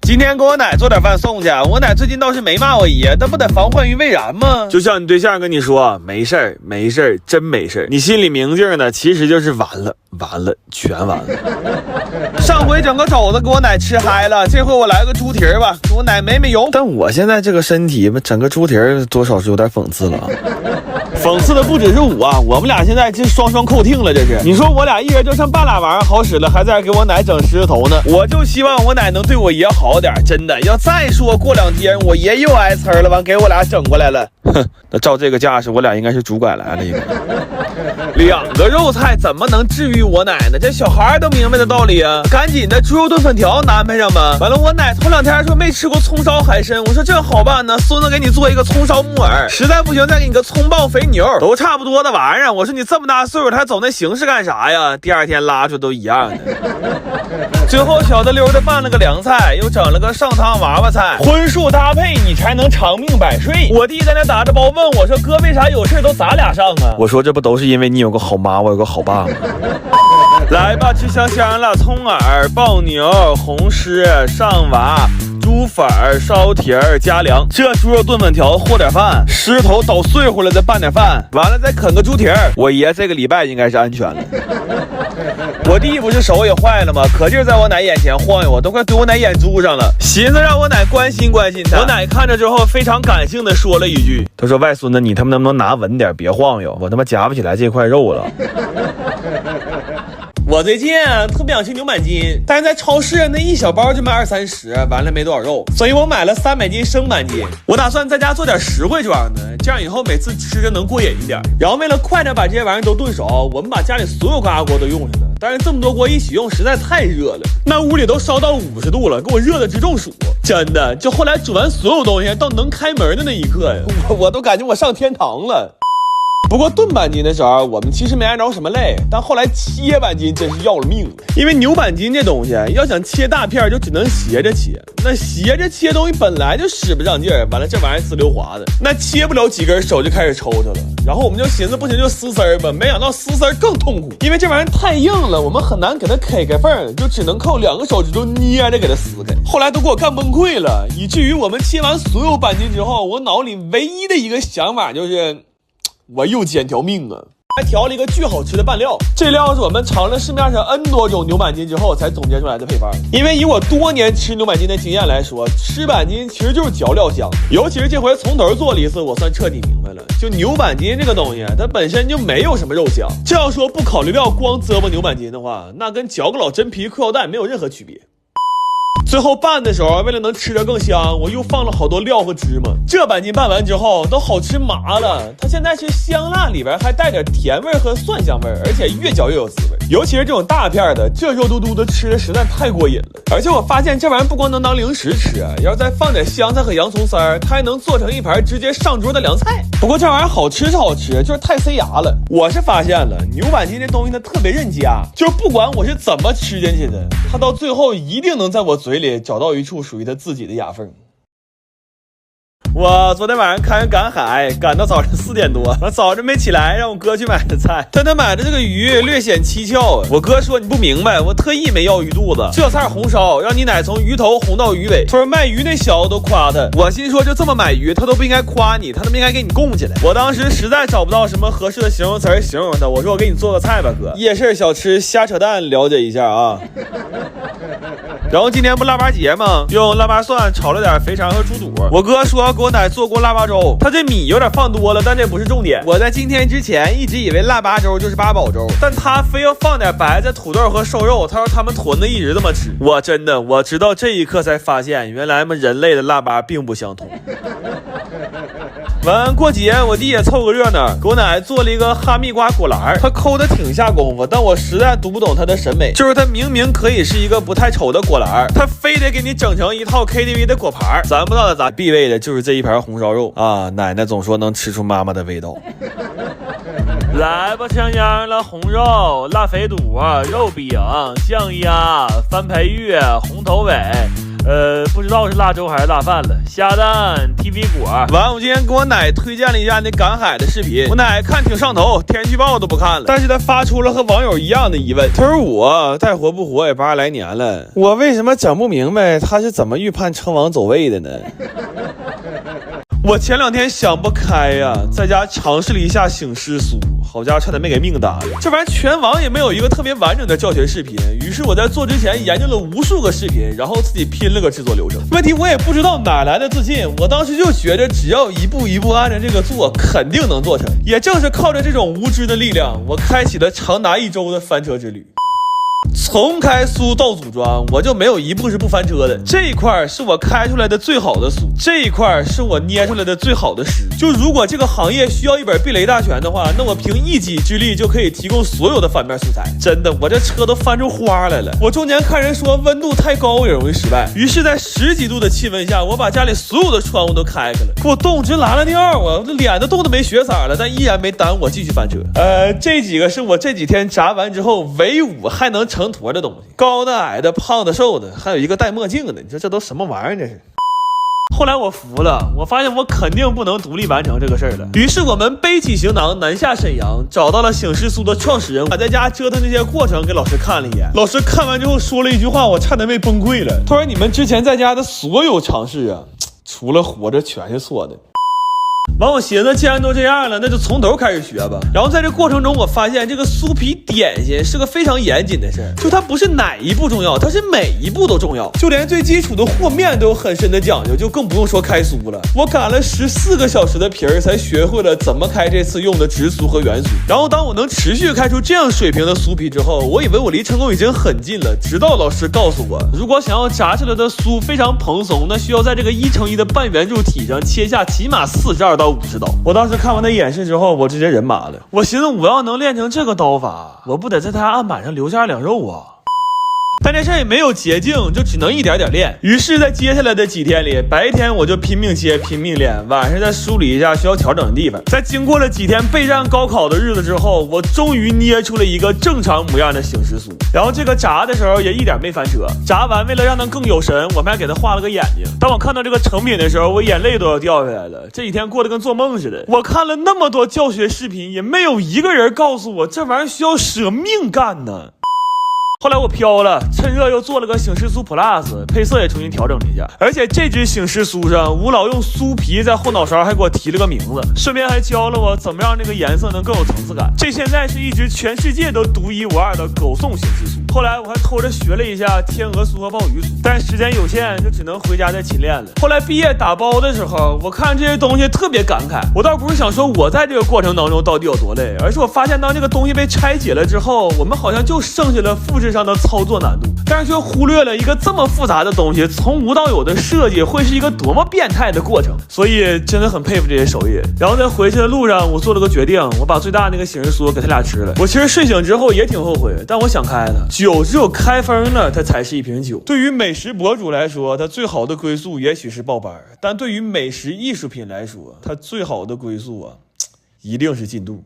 今天给我奶做点饭送去，我奶最近倒是没骂我爷，但不得防患于未然吗？就像你对象跟你说没事儿没事儿，真没事儿，你心里明镜呢，其实就是完了全完了。上回整个肘子给我奶吃嗨了，这回我来个猪蹄儿吧，给我奶美容。但我现在这个身体整个猪蹄儿多少是有点讽刺了。讽刺的不只是我们俩现在这双双扣听了，这是。你说我俩一人就剩半拉玩意儿好使了，还在这给我奶整石头头呢。我就希望我奶能对我爷好点，真的。要再说过2天我爷又挨呲了，完给我俩整过来了。哼，那照这个架势，我俩应该是拄拐来了。应该2个肉菜怎么能治愈我奶呢？这小孩都明白的道理啊！赶紧的猪肉炖粉条安排上吧。完了，我奶头2天说没吃过葱烧海参，我说这好办呢，孙子给你做一个葱烧木耳，实在不行再给你个葱爆肥牛，都差不多的玩意儿。我说你这么大岁数，还走那形式干啥呀？第2天拉出都一样的。最后小的溜的拌了个凉菜，又整了个上汤娃娃菜，荤素搭配你才能长命百岁。我弟在那打着包问我说，哥为啥有事都咱俩上啊？我说这不都是因为你有个好妈，我有个好爸吗？来吧，吃香香了，葱耳、爆牛、红柿、上娃、猪粉、烧蹄儿加凉，这猪肉炖粉条和点饭，狮头捣碎乎了再拌点饭，完了再啃个猪蹄儿。我爷这个礼拜应该是安全了。我弟不是手也坏了吗？可劲在我奶眼前晃悠，我都快怼我奶眼珠上了。寻思让我奶关心关心他。我奶看着之后非常感性的说了一句，他说外孙子你他妈能不能拿稳点，别晃悠，我他妈夹不起来这块肉了。我最近特别想吃牛板筋，但是在超市那一小包就卖20-30，完了没多少肉，所以我买了300斤生板筋。我打算在家做点实惠装的，这样以后每次吃着能过瘾一点。然后为了快点把这些玩意儿都炖熟，我们把家里所有高压锅都用上了。但是这么多锅一起用实在太热了，那屋里都烧到50度了，给我热的直中暑。真的，就后来煮完所有东西到能开门的那一刻呀，我都感觉我上天堂了。不过炖板筋的时候我们其实没挨着什么累，但后来切板筋真是要了命了。因为牛板筋这东西要想切大片就只能斜着切，那斜着切东西本来就使不上劲儿，完了这玩意儿呲溜滑的，那切不了几根手就开始抽抽了。然后我们就寻思不行就撕丝儿吧，没想到撕丝儿更痛苦，因为这玩意儿太硬了，我们很难给它开开缝，就只能靠2个手指头捏着给它撕开。后来都给我干崩溃了，以至于我们切完所有板筋之后，我脑里唯一的一个想法就是我又捡条命啊！还调了一个巨好吃的拌料，这料是我们尝了市面上 N 多种牛板筋之后才总结出来的配方。因为以我多年吃牛板筋的经验来说，吃板筋其实就是嚼料香，尤其是这回从头做了一次，我算彻底明白了，就牛板筋这个东西它本身就没有什么肉香，这要说不考虑料光啧吧牛板筋的话，那跟嚼个老真皮嗑药蛋没有任何区别。最后拌的时候，为了能吃得更香，我又放了好多料和芝麻。这板筋拌完之后都好吃麻了，它现在是香辣，里边还带点甜味和蒜香味，而且越嚼越有滋味。尤其是这种大片的，这肉嘟嘟的吃的实在太过瘾了。而且我发现这玩意儿不光能当零食吃啊，要是再放点香菜和洋葱丝儿，它还能做成一盘直接上桌的凉菜。不过这玩意儿好吃是好吃，就是太塞牙了。我是发现了牛板筋这东西它特别认家，就是不管我是怎么吃进去的，它到最后一定能在我嘴里找到一处属于他自己的牙缝。我昨天晚上看人赶海，赶到早上4点多，我早晨没起来，让我哥去买的菜。但他买的这个鱼略显蹊跷，我哥说你不明白，我特意没要鱼肚子，这菜红烧，让你奶从鱼头红到鱼尾。他说卖鱼那小子都夸他，我心说就这么买鱼，他都不应该夸你，他都不应该给你供起来。我当时实在找不到什么合适的形容词形容他，我说我给你做个菜吧哥，夜市小吃瞎扯淡了解一下啊。然后今天不腊八节吗？用腊八蒜炒了点肥肠和猪肚。我哥说给我奶做锅腊八粥，他这米有点放多了，但这不是重点。我在今天之前一直以为腊八粥就是八宝粥，但他非要放点白菜、土豆和瘦肉。他说他们屯子一直这么吃。我直到这一刻才发现，原来人类的腊八并不相同。完过节我弟也凑个热闹，给我奶做了一个哈密瓜果篮，他抠的挺下功夫，但我实在读不懂他的审美，就是他明明可以是一个不太丑的果篮，他非得给你整成一套 KTV 的果盘。咱不知道咋必备的就是这一盘红烧肉啊，奶奶总说能吃出妈妈的味道。来吧香香了，红肉、辣肥肚、肉饼、酱鸭、番培玉、红头尾、不知道是腊粥还是腊饭了。虾蛋、TV 果。完，我今天给我奶推荐了一下那赶海的视频，我奶看挺上头，天气预报都不看了，但是她发出了和网友一样的疑问。她说我再活不活也80来年了，我为什么整不明白她是怎么预判称王走位的呢？我前2天想不开呀，在家尝试了一下醒狮苏，好家伙，差点没给命搭了。这玩意全网也没有一个特别完整的教学视频，于是我在做之前研究了无数个视频，然后自己拼了个制作流程。问题我也不知道哪来的自信，我当时就觉得只要一步一步按照这个做，肯定能做成。也正是靠着这种无知的力量，我开启了长达1周的翻车之旅。从开酥到组装，我就没有一步是不翻车的。这一块是我开出来的最好的酥，这一块是我捏出来的最好的湿。就如果这个行业需要一本避雷大全的话，那我凭一己之力就可以提供所有的翻面素材。真的，我这车都翻出花来了。我中间看人说温度太高也容易失败，于是在10几度的气温下，我把家里所有的窗户都开开了，给我冻直拉了尿，我这脸都冻得没血色了，但依然没耽误我继续翻车。这几个是我这几天炸完之后唯5还能成坨的东西，高的、矮的、胖的、瘦的，还有一个戴墨镜的，你说这都什么玩意儿？这是。后来我服了，我发现我肯定不能独立完成这个事儿了。于是我们背起行囊南下沈阳，找到了醒狮苏的创始人，把在家折腾这些过程给老师看了一眼。老师看完之后说了一句话，我差点没崩溃了。他说：“你们之前在家的所有尝试啊，除了活着全是错的。”完，我寻思既然都这样了，那就从头开始学吧。然后在这过程中，我发现这个酥皮点心是个非常严谨的事儿，就它不是哪一步重要，它是每一步都重要，就连最基础的和面都有很深的讲究，就更不用说开酥了。我擀了14个小时的皮儿，才学会了怎么开这次用的直酥和圆酥。然后当我能持续开出这样水平的酥皮之后，我以为我离成功已经很近了，直到老师告诉我，如果想要炸出来的酥非常蓬松，那需要在这个1:1的半圆柱体上切下起码42到50刀。我当时看完他演示之后，我直接人麻了。我寻思我要能练成这个刀法，我不得在他案板上留下2肉啊。但这事儿也没有捷径，就只能一点点练。于是在接下来的几天里，白天我就拼命切拼命练，晚上再梳理一下需要调整的地方。在经过了几天备战高考的日子之后，我终于捏出了一个正常模样的醒狮苏。然后这个炸的时候也一点没翻车，炸完为了让它更有神，我们还给它画了个眼睛。当我看到这个成品的时候，我眼泪都要掉下来了。这几天过得跟做梦似的。我看了那么多教学视频，也没有一个人告诉我这玩意儿需要舍命干呢。后来我飘了，趁热又做了个醒狮苏 Plus， 配色也重新调整了一下。而且这只醒狮苏上，吴老用酥皮在后脑勺还给我提了个名字，顺便还教了我怎么让这个颜色能更有层次感。这现在是一只全世界都独一无二的狗送醒狮苏。后来我还偷着学了一下天鹅酥和鲍鱼酥，但时间有限，就只能回家再勤练了。后来毕业打包的时候，我看这些东西特别感慨。我倒不是想说我在这个过程当中到底有多累，而是我发现当这个东西被拆解了之后，我们好像就剩下了复制上的操作难度，但是却忽略了一个这么复杂的东西从无到有的设计会是一个多么变态的过程。所以真的很佩服这些手艺。然后在回去的路上，我做了个决定，我把最大那个醒狮苏给他俩吃了。我其实睡醒之后也挺后悔，但我想开了，酒只有开封了它才是一瓶酒。对于美食博主来说，它最好的归宿也许是报班，但对于美食艺术品来说，它最好的归宿啊，一定是进度。